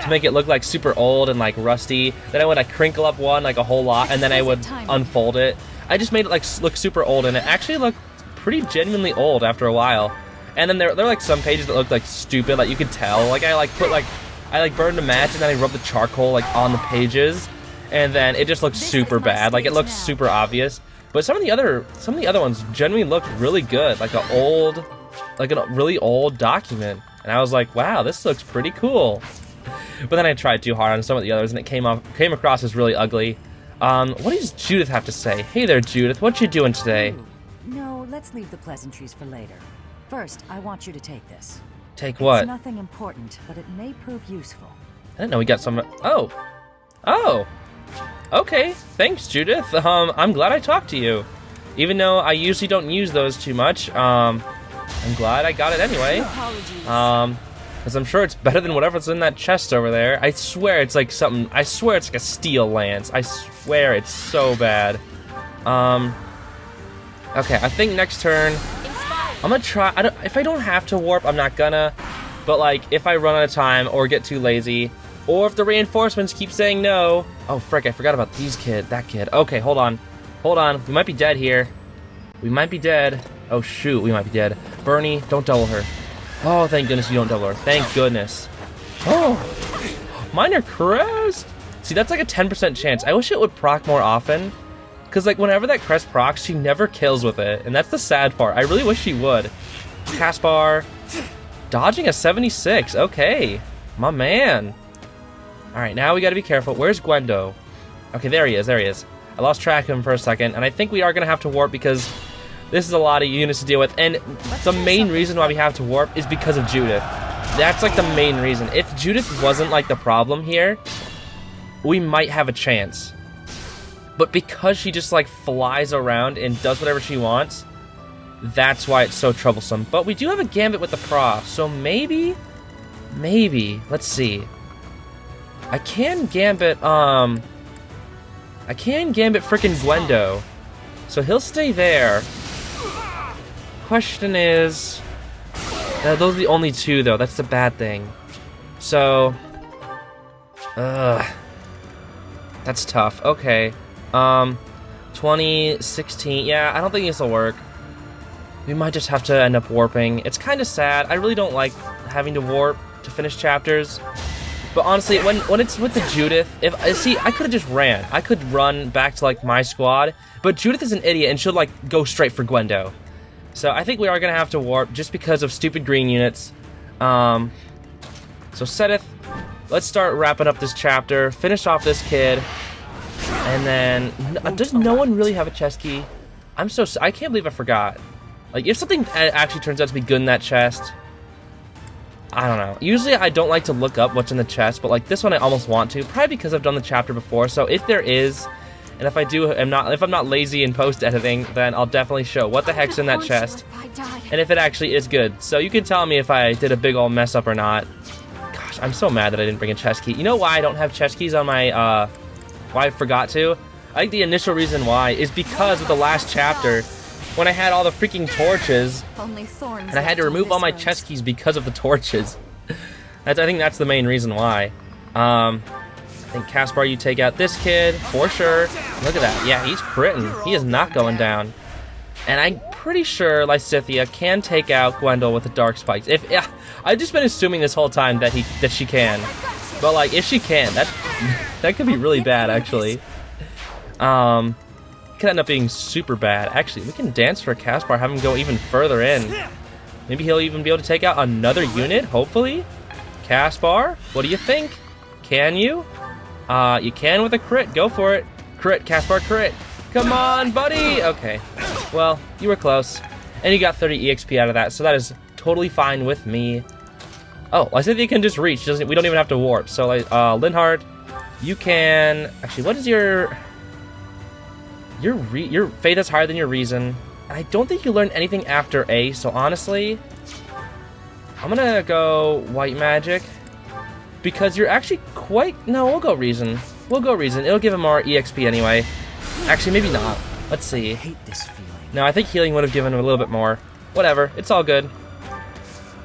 make it look like super old and like rusty. Then I would like crinkle up one like a whole lot, and then I would unfold it. I just made it like look super old, and it actually looked pretty genuinely old after a while. And then there are like some pages that looked like stupid, like you could tell. Like I burned a match and then I rubbed the charcoal like on the pages, and then it just looked super bad. Like it looked super obvious. But some of the other ones genuinely looked really good, like a really old document. And I was like, wow, this looks pretty cool. But then I tried too hard on some of the others, and it came across as really ugly. What does Judith have to say? Hey there, Judith. What you doing today? Ooh, no, let's leave the pleasantries for later. First, I want you to take this. Take what? It's nothing important, but it may prove useful. I didn't know we got some... Oh! Okay, thanks, Judith. I'm glad I talked to you. Even though I usually don't use those too much, I'm glad I got it anyway. Because I'm sure it's better than whatever's in that chest over there. I swear it's like something... I swear it's like a steel lance. I swear it's so bad. Okay, I think next turn... I'm gonna try... if I don't have to warp, I'm not gonna. But like, if I run out of time or get too lazy, or if the reinforcements keep saying no... Oh, frick, I forgot about that kid. Okay, hold on. Hold on. We might be dead here. We might be dead. Oh, shoot, we might be dead. Bernie, don't double her. Oh, thank goodness you don't double her. Thank goodness. Oh, minor crest. See, that's like a 10% chance. I wish it would proc more often. Because, like, whenever that crest procs, she never kills with it. And that's the sad part. I really wish she would. Caspar. Dodging a 76. Okay. My man. Alright, now we gotta be careful. Where's Gwendo? Okay, there he is. There he is. I lost track of him for a second. And I think we are gonna have to warp because this is a lot of units to deal with. And the main reason why we have to warp is because of Judith. That's, like, the main reason. If Judith wasn't, like, the problem here, we might have a chance. But because she just, like, flies around and does whatever she wants, that's why it's so troublesome. But we do have a Gambit with the Prof, so maybe, let's see. I can Gambit frickin' Gwendo. So he'll stay there. Question is... those are the only two, though. That's the bad thing. So... that's tough. Okay. 2016. Yeah, I don't think this will work. We might just have to end up warping. It's kind of sad. I really don't like having to warp to finish chapters. But honestly, when it's with the Judith, I could have just ran. I could run back to like my squad, but Judith is an idiot and she'll like go straight for Gwendo. So I think we are gonna have to warp just because of stupid green units. So Seth, let's start wrapping up this chapter. Finish off this kid. And then, does no one really have a chest key? I can't believe I forgot. Like, if something actually turns out to be good in that chest, I don't know. Usually I don't like to look up what's in the chest, but like this one I almost want to, probably because I've done the chapter before. So if there is, and if I'm not lazy in post-editing, then I'll definitely show what the heck's in that chest, and if it actually is good. So you can tell me if I did a big old mess up or not. Gosh, I'm so mad that I didn't bring a chest key. You know why I don't have chest keys on my, why I forgot to? I think the initial reason why is because of the last chapter, when I had all the freaking torches, and I had to remove all my chest keys because of the torches. I think that's the main reason why. I think Caspar, you take out this kid, for sure. Look at that. Yeah, he's critting. He is not going down. And I'm pretty sure Lysithea can take out Gwendol with the Dark Spikes. I've just been assuming this whole time that she can. But like, if she can, that could be really bad, actually. could end up being super bad. Actually, we can dance for Caspar, have him go even further in. Maybe he'll even be able to take out another unit, hopefully. Caspar, what do you think? Can you? You can with a crit. Go for it. Crit, Caspar, crit. Come on, buddy. Okay. Well, you were close. And you got 30 EXP out of that, so that is totally fine with me. Oh, I said you can just reach. We don't even have to warp. So, like, Linhardt, you can... Actually, what is your faith is higher than your reason. I don't think you learn anything after A, so honestly, I'm gonna go white magic. Because you're actually quite... No, we'll go reason. We'll go reason. It'll give him more EXP anyway. Actually, maybe not. Let's see. I hate this feeling. No, I think healing would have given him a little bit more. Whatever, it's all good.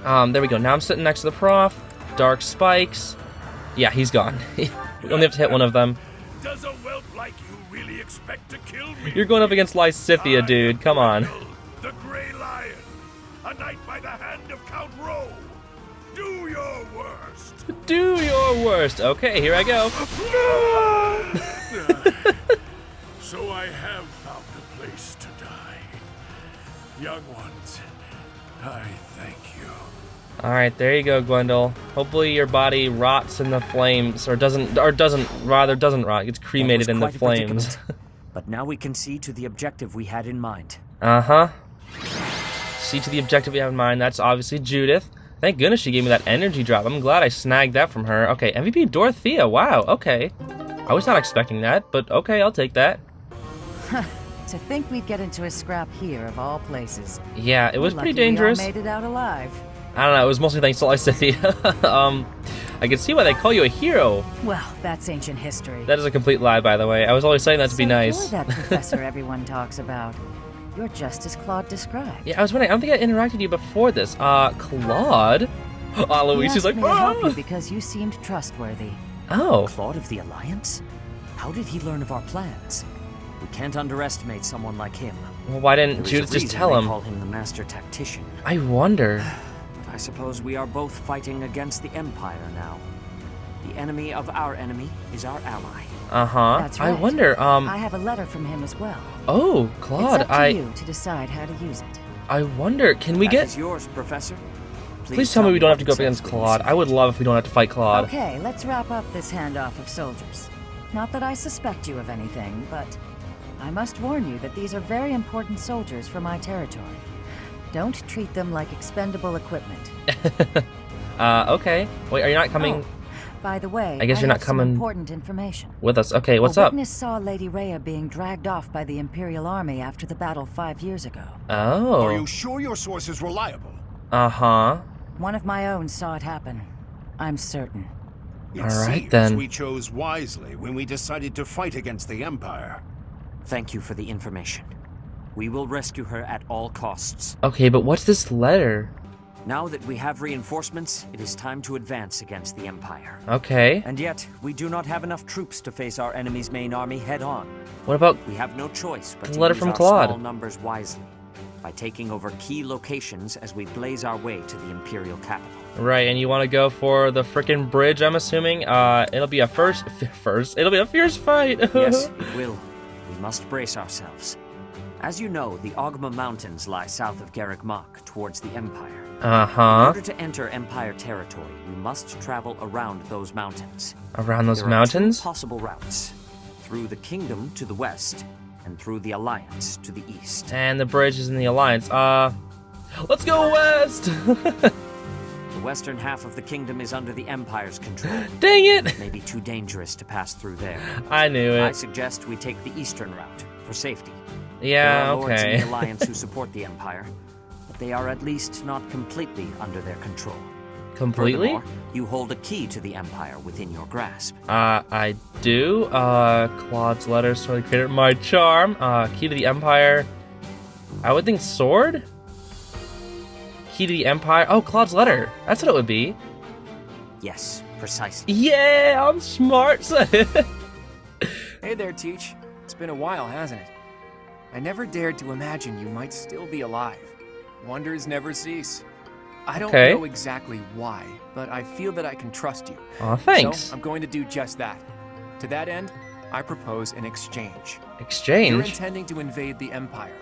There we go. Now I'm sitting next to the prof. Dark spikes. Yeah, he's gone. We only have to hit one of them. Does a whelp like you really expect to kill me? You're going up against Lysithea, dude. Come on. The Grey Lion, a knight by the hand of Count Rowe. Do your worst. Do your worst. Okay, here I go. So I have found a place to die. Young ones, I thank you. Alright, there you go, Gwendol. Hopefully your body rots in the flames, or doesn't rot, gets cremated in the flames. But now we can see to the objective we had in mind. Uh-huh. See to the objective we have in mind, that's obviously Judith. Thank goodness she gave me that energy drop. I'm glad I snagged that from her. Okay, MVP Dorothea, wow, okay. I was not expecting that, but okay, I'll take that. To think we'd get into a scrap here, of all places. Yeah, it was Lucky pretty dangerous. We all made it out alive. I don't know, it was mostly thanks to Lysithea. I can see why they call you a hero. Well, that's ancient history. That is a complete lie, by the way. I was always saying that to be nice. You're that professor everyone talks about. You're just as Claude described. Yeah, I was wondering, I don't think I interacted with you before this. Claude? Alois is like, me to help you because you seemed trustworthy. Oh. Claude of the Alliance? How did he learn of our plans? We can't underestimate someone like him. Well, why didn't Judith just tell him? Call him the master tactician. I wonder. I suppose we are both fighting against the Empire now. The enemy of our enemy is our ally. Uh-huh. That's right. I wonder, I have a letter from him as well. Oh, Claude, it's up to you to decide how to use it. I wonder, can we get... That is yours, Professor. Please tell me we don't have to go up against Claude. I would love if we don't have to fight Claude. Okay, let's wrap up this handoff of soldiers. Not that I suspect you of anything, but I must warn you that these are very important soldiers for my territory. Don't treat them like expendable equipment. Okay. Wait, are you not coming... Oh, by the way, I guess you're not coming important information. with us. Okay, what's a up? witness saw Lady Rhea being dragged off by the Imperial Army after the battle 5 years ago. Oh. Are you sure your source is reliable? Uh-huh. One of my own saw it happen. I'm certain. It All right, seems then. we chose wisely when we decided to fight against the Empire. Thank you for the information. We will rescue her at all costs. Okay, but what's this letter? Now that we have reinforcements, it is time to advance against the Empire. Okay. And yet, we do not have enough troops to face our enemy's main army head-on. What about... We have no choice but the to letter use from our Claude? small numbers wisely, by taking over key locations as we blaze our way to the Imperial capital. Right, and you want to go for the frickin' bridge, I'm assuming? It'll be a it'll be a fierce fight! Yes, it will. We must brace ourselves. As you know, the Ogma Mountains lie south of Garreg Mach, towards the Empire. Uh-huh. In order to enter Empire territory, we must travel around those mountains. Around those There are mountains? 2 possible routes. Through the Kingdom to the west, and through the Alliance to the east. And the bridge is in the Alliance. Let's go west! The western half of the Kingdom is under the Empire's control. Dang it! It may be too dangerous to pass through there. I knew it. I suggest we take the eastern route, for safety. Yeah, there are lords okay. in the Alliance who support the Empire, but they are at least not completely under their control. Completely? Furthermore, you hold a key to the Empire within your grasp. I do. Claude's letter sort of created my charm. Key to the Empire. I would think sword? Key to the Empire. Oh, Claude's letter. That's what it would be. Yes, precisely. Yeah, I'm smart. Hey there, Teach. It's been a while, hasn't it? I never dared to imagine you might still be alive. Wonders never cease. I don't know exactly why, but I feel that I can trust you. Aw, thanks. So I'm going to do just that. To that end, I propose an exchange. Exchange? You're intending to invade the Empire.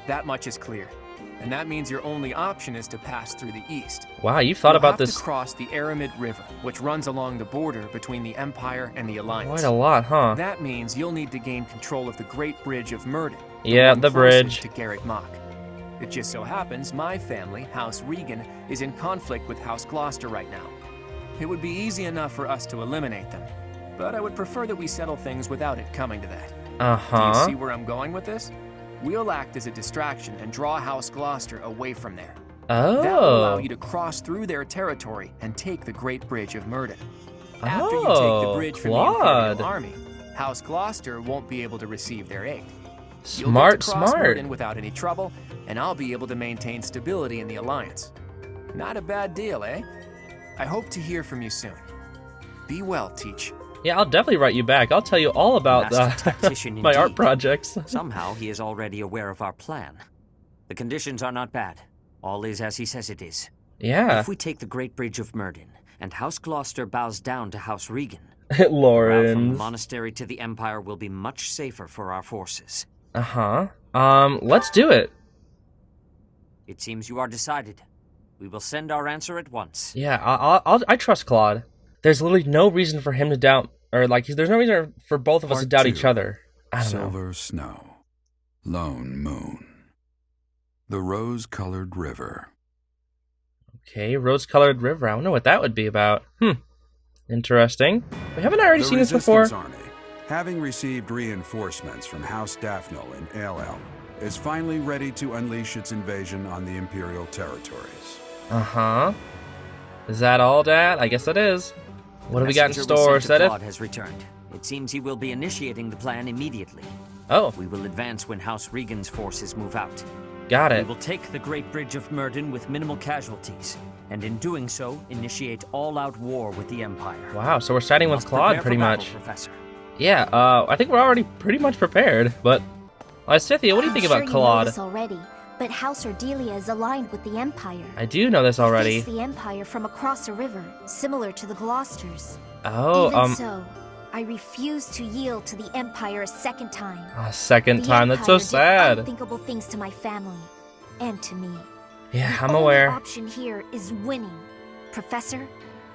That much is clear. And that means your only option is to pass through the east. Wow, you've thought about this. You'll have to cross the Aramid River, which runs along the border between the Empire and the Alliance. Quite a lot, huh? That means you'll need to gain control of the Great Bridge of Murden. Yeah, the bridge. To Garreg Mach. It just so happens my family, House Regan, is in conflict with House Gloucester right now. It would be easy enough for us to eliminate them, but I would prefer that we settle things without it coming to that. Uh-huh. Do you see where I'm going with this? We'll act as a distraction and draw House Gloucester away from there. Oh. That will allow you to cross through their territory and take the Great Bridge of Murden. After you take the bridge from the Imperial Army, House Gloucester won't be able to receive their aid. You'll get to cross Murden without any trouble, and I'll be able to maintain stability in the Alliance. Not a bad deal, eh? I hope to hear from you soon. Be well, Teach. Yeah, I'll definitely write you back. I'll tell you all about my art projects. Somehow he is already aware of our plan. The conditions are not bad. All is as he says it is. Yeah. If we take the Great Bridge of Murden, and House Gloucester bows down to House Regan, Lauren. the route from the monastery to the Empire will be much safer for our forces. Uh-huh. Let's do it. It seems you are decided. We will send our answer at once. Yeah, I trust Claude. There's literally no reason for him to doubt, or like, there's no reason for both of us to doubt each other. I don't know. Silver snow, lone moon, the rose-colored river. Okay, rose-colored river. I don't know what that would be about. Interesting. We haven't already seen this before. The Resistance Army, having received reinforcements from House Daphnel in Aelel, is finally ready to unleash its invasion on the Imperial territories. Uh-huh. Is that all, Dad? I guess it is. What do we got in store, Sedith? Claude has returned. It seems he will be initiating the plan immediately. Oh. We will advance when House Regan's forces move out. Got it. We will take the Great Bridge of Murden with minimal casualties, and in doing so, initiate all-out war with the Empire. Wow, so we're siding with Claude pretty much. Professor. Yeah, I think we're already pretty much prepared, but... Cynthia, what do you think about Claude? I'm sure you know this already, but House Ordelia is aligned with the Empire. I do know this already. Face the Empire from across a river, similar to the Gloucesters. Oh, Even so, I refuse to yield to the Empire a second time. A second time? That's so sad. Did unthinkable things to my family, and to me. Yeah, I'm aware. The only option here is winning. Professor,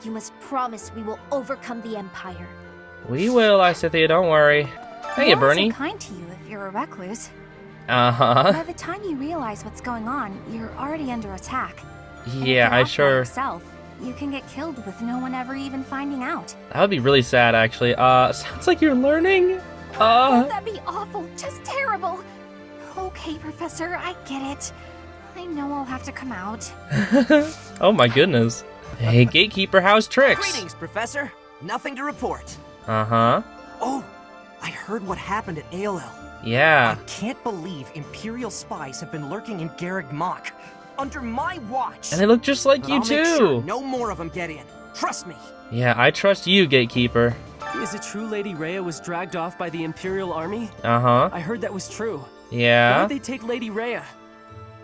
you must promise we will overcome the Empire. We will, Cynthia, don't worry. Hey, Bernie. So kind to you if you're a recluse. Uh-huh. By the time you realize what's going on, you're already under attack. Yeah, I sure... Yourself, you can get killed with no one ever even finding out. That would be really sad, actually. Sounds like you're learning. That'd be awful, just terrible. Okay, Professor, I get it. I know I'll have to come out. Oh my goodness. Hey, Gatekeeper, how's tricks? Greetings, Professor. Nothing to report. Uh-huh. Oh, I heard what happened at Aelel. Yeah. I can't believe Imperial spies have been lurking in Garreg Mach. Under my watch. And they look just like but you I'll too. Make sure no more of them get in. Trust me. Yeah, I trust you, Gatekeeper. Is it true Lady Rhea was dragged off by the Imperial Army? Uh-huh. I heard that was true. Yeah. Why'd they take Lady Rhea?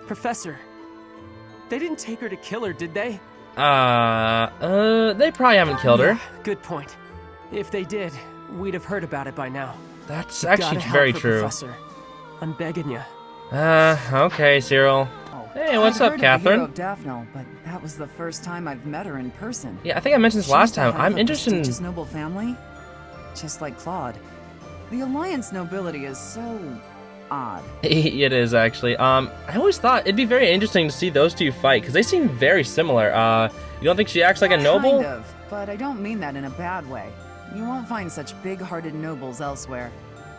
Professor, they didn't take her to kill her, did they? They probably haven't killed her. Good point. If they did, we'd have heard about it by now. That's actually very true. Professor. I'm begging you. Okay, Cyril. Hey, what's up, Catherine? I've heard of the hero of Daphnel, but that was the first time I've met her in person. Yeah, I think I mentioned this last time. I'm interested in prestigious noble family, just like Claude. The Alliance nobility is so odd. It is actually. I always thought it'd be very interesting to see those two fight because they seem very similar. You don't think she acts like a noble? Kind of, but I don't mean that in a bad way. You won't find such big-hearted nobles elsewhere.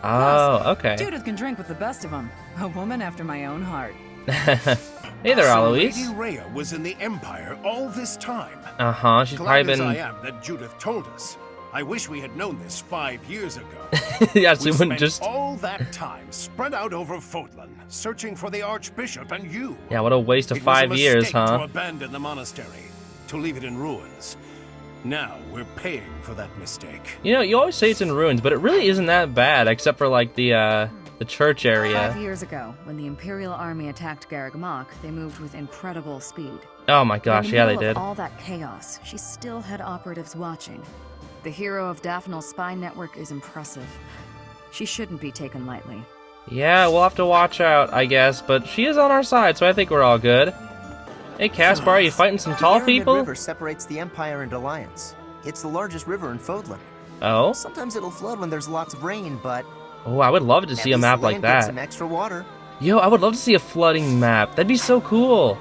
Oh, okay. Judith can drink with the best of them. A woman after my own heart. Hey there, so Alois. Lady Rhea was in the Empire all this time. Uh-huh, she's Glad probably as been... I am that Judith told us. I wish we had known this 5 years ago. Yeah, so we we wouldn't spent just... all that time spread out over Fodlan, searching for the Archbishop and you. Yeah, what a waste of 5 years, huh? To abandon the monastery, to leave it in ruins. Now we're paying for that mistake. You know, you always say it's in ruins, but it really isn't that bad, except for like the church area. 5 years ago, when the Imperial Army attacked Garreg Mach, they moved with incredible speed. Oh my gosh, yeah, they In the did. middle of all that chaos, she still had operatives watching. The hero of Daphnel's spy network is impressive, She shouldn't be taken lightly. Yeah, we'll have to watch out, I guess, but she is on our side, so I think we're all good. Hey, Caspar, are you fighting some tall people? The River separates the Empire and Alliance. It's the largest river in Fodlan. Oh? Sometimes it'll flood when there's lots of rain, but... Oh, I would love to see a map like that. Some extra water. Yo, I would love to see a flooding map. That'd be so cool.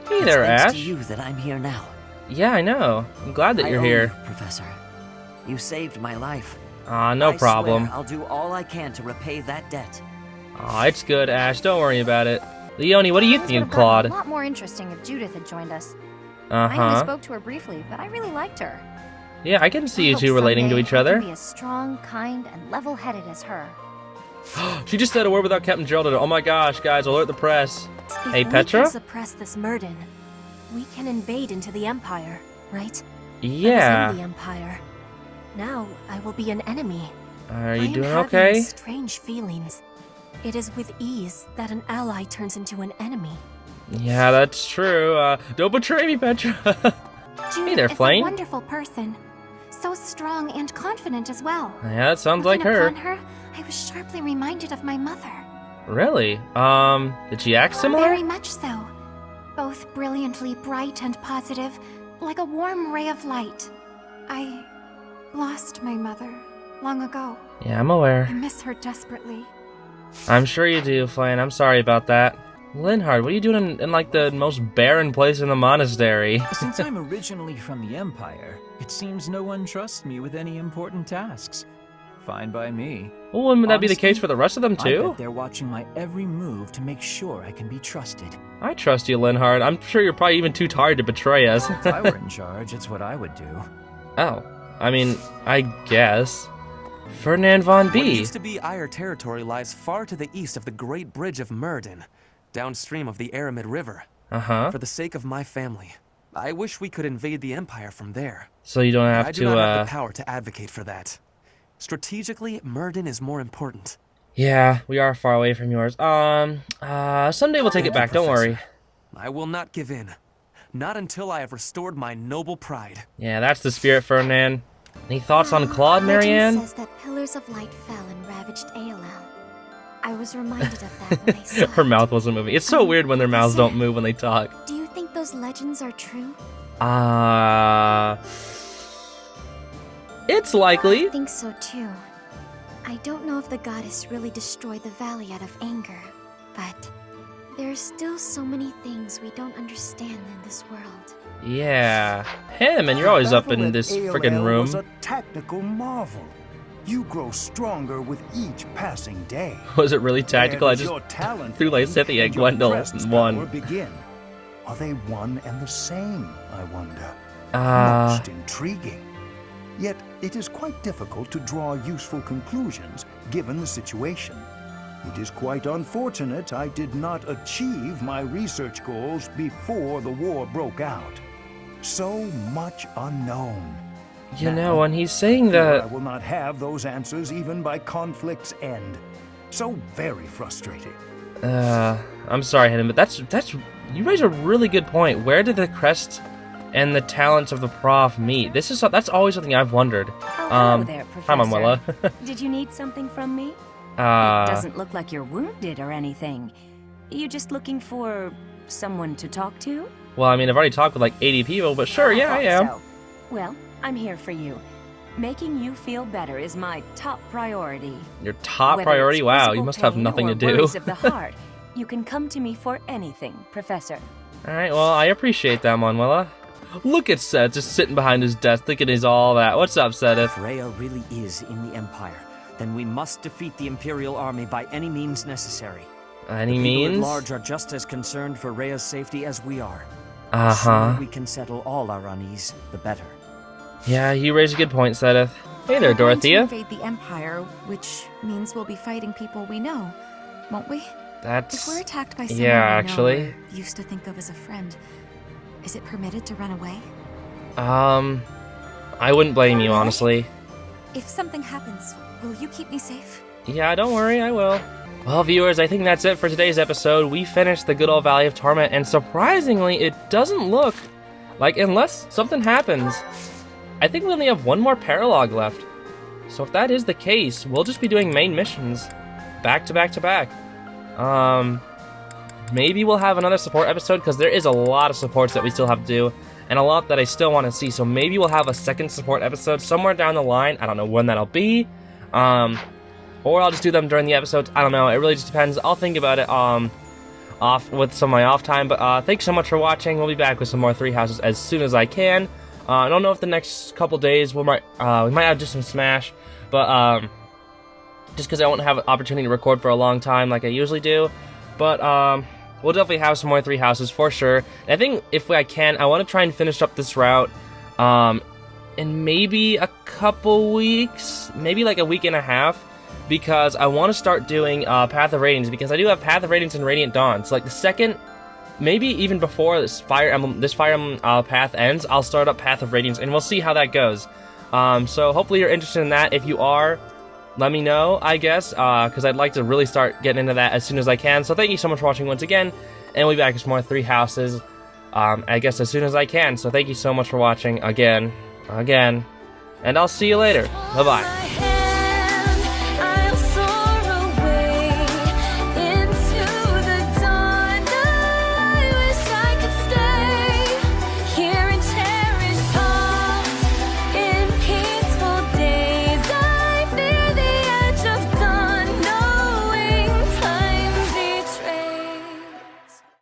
Hey there, Ash. It's thanks to you that I'm here now. Yeah, I know. I'm glad that you're here. You, Professor. You saved my life. No problem. I swear I'll do all I can to repay that debt. It's good, Ash. Don't worry about it. Leonie, what do you think of Claude? A lot more interesting if Judith had joined us. Uh-huh. I only spoke to her briefly, but I really liked her. Yeah, I can see you two relating to each other. I can be as strong, kind, and level-headed as her. She just said a word without Captain Gerald. Oh my gosh, guys, alert the press. Hey, Petra? If we can suppress this Murden, we can invade into the Empire, right? Yeah. I was in the Empire. Now I will be an enemy. Are you doing I am okay? having strange feelings. It is with ease that an ally turns into an enemy. Yeah, that's true. Don't betray me, Petra. Hey there, Flame. Is a wonderful person. So strong and confident as well. Yeah, that sounds like her. Upon her, I was sharply reminded of my mother. Really? Did she act similar? Very much so. Both brilliantly bright and positive, like a warm ray of light. I lost my mother long ago. Yeah, I'm aware. I miss her desperately. I'm sure you do, Flame. I'm sorry about that. Linhard, what are you doing in like the most barren place in the monastery? Since I'm originally from the Empire, it seems no one trusts me with any important tasks. Fine by me. Well, wouldn't that be the case for the rest of them I too? bet they're watching my every move to make sure I can be trusted. I trust you, Linhard. I'm sure you're probably even too tired to betray us. If I were in charge, it's what I would do. Oh, I mean, I guess. Ferdinand von What B. used to be Eyre territory lies far to the east of the Great Bridge of Murden, downstream of the Aramid River. Uh-huh. For the sake of my family, I wish we could invade the Empire from there. So you don't have I to, do not have the power to advocate for that. Strategically, Murden is more important. Yeah, we are far away from yours. Someday we'll take it back, don't worry. I will not give in. Not until I have restored my noble pride. Yeah, that's the spirit, Ferdinand. Any thoughts on Claude, Marianne? Legend says that pillars of light fell and ravaged ALL. I was reminded of that when I saw Her mouth wasn't moving. It's so weird when their mouths don't move when they talk. Do you think those legends are true? It's likely. I think so too. I don't know if the goddess really destroyed the valley out of anger, but there are still so many things we don't understand in this world. Yeah. Hey, man, you're always up in this friggin' room. Was a tactical marvel. You grow stronger with each passing day. Was it really tactical? I just threw Lysithea at Gwendol and won. Begin. Are they one and the same, I wonder? Most intriguing. Yet it is quite difficult to draw useful conclusions given the situation. It is quite unfortunate I did not achieve my research goals before the war broke out. So much unknown. You know, when he's saying that... I will not have those answers even by conflict's end. So very frustrating. I'm sorry, Hayden, but that's you raise a really good point. Where did the crest and the talents of the prof meet? That's always something I've wondered. Hello there, Professor. Hi, Manuela. Did you need something from me? It doesn't look like you're wounded or anything. You just looking for someone to talk to? Well, I mean, I've already talked with like 80 people, but sure, yeah, I am. So. Well, I'm here for you. Making you feel better is my top priority. Your top Whether priority? it's Wow, you physical must have pain nothing or to do. worries of the heart, you can come to me for anything, Professor. Alright, well, I appreciate that, Manuela. Look at Seth just sitting behind his desk thinking he's all that. What's up, Seth? If Rhea really is in the Empire, then we must defeat the Imperial Army by any means necessary. Any the people means? at large are just as concerned for Rhea's safety as we are. Uh-huh. The sooner we can settle all our unease, the better. Yeah, you raise a good point, Sedith. Hey there, Dorothea. We're going to invade the Empire, which means we'll be fighting people we know, won't we? That's... If we're attacked by someone yeah, we actually. know or used to think of as a friend, is it permitted to run away? I wouldn't blame you, honestly. If something happens, will you keep me safe? Yeah, don't worry, I will. Well, viewers, I think that's it for today's episode. We finished the good old Valley of Torment, and surprisingly, it doesn't look like, unless something happens, I think we only have one more paralogue left. So if that is the case, we'll just be doing main missions back to back to back. Maybe we'll have another support episode, because there is a lot of supports that we still have to do, and a lot that I still want to see. So maybe we'll have a second support episode somewhere down the line. I don't know when that'll be. Or I'll just do them during the episodes. I don't know. It really just depends. I'll think about it off with some of my off time. But thanks so much for watching. We'll be back with some more Three Houses as soon as I can. I don't know if the next couple days we might have just some Smash, but just because I won't have an opportunity to record for a long time like I usually do. But we'll definitely have some more Three Houses for sure. And I think if I can, I want to try and finish up this route in maybe a couple weeks, maybe like a week and a half, because I want to start doing Path of Radiance, because I do have Path of Radiance and Radiant Dawn. So like the second, maybe even before this Fire Emblem path ends, I'll start up Path of Radiance, and we'll see how that goes. So hopefully you're interested in that. If you are, let me know, I guess, because I'd like to really start getting into that as soon as I can. So thank you so much for watching once again, and we'll be back with more Three Houses, I guess, as soon as I can. So thank you so much for watching again, and I'll see you later. Bye-bye.